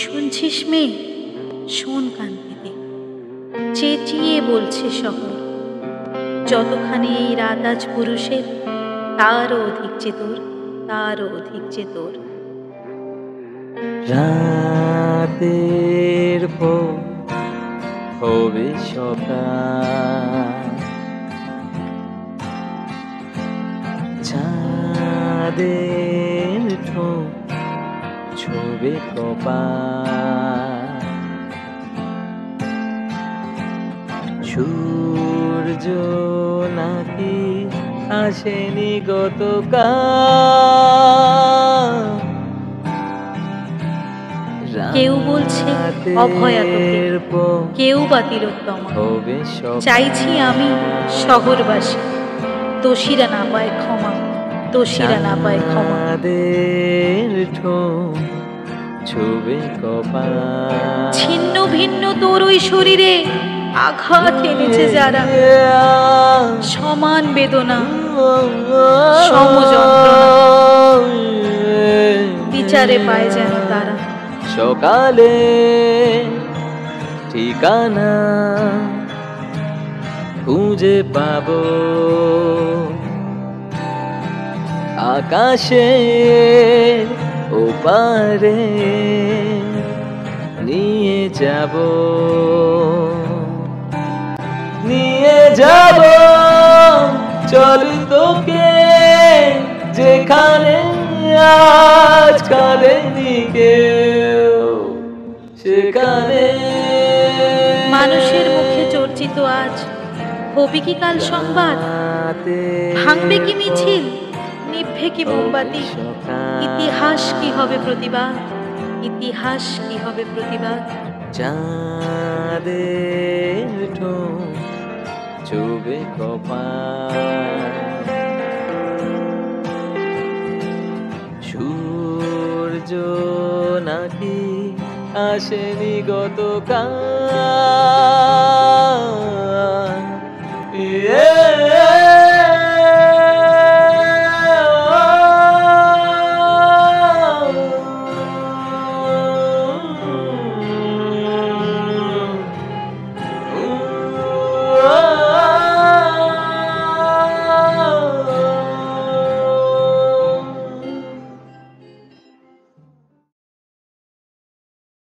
শুনছিস মেয়ে, শোন কান থেকে, চেঁচিয়ে বলছে শহর, যতখানি এই রাত আজ পুরুষের, তারও অধিক যে তোর, তারও অধিক যে তোর। রাতের পর হবে সকাল, চাঁদের ঠোঁট ছবে কপাল, সূর্য নাকি আসেনি গতকাল। কেউ বলছে অভয়া তোকে, কেউ বা তিলোত্তমা। চাইছি আমি শহরবাসী, দোষীরা না পায় ক্ষমা, দোষীরা না পায় ক্ষমা। ছিন্ন ভিন্ন তোর ওই শরীরে আঘাত এনেছে যারা, সমান বেদনা সমযন্ত্রণা বিচারে পায় যেন তারা। সকালে ঠিকানা খুঁজে পাবো, আকাশে ওপারে নিয়ে যাব, নিয়ে যাব চল তোকে যেখানে আজ কাঁদেনি কেউ, সেখানে। মানুষের মুখে চর্চিত আজ হবি কি কাল সংবাদ, ভাঙবে কি মিছিল, নিভবে কি মোমবাতি, ইতিহাস কি হবে প্রতিবাদ, ইতিহাস কি হবে প্রতিবাদ। চাঁদের ঠোঁট ছুবে কপাল, সূর্য নাকি আসেনি গতকাল।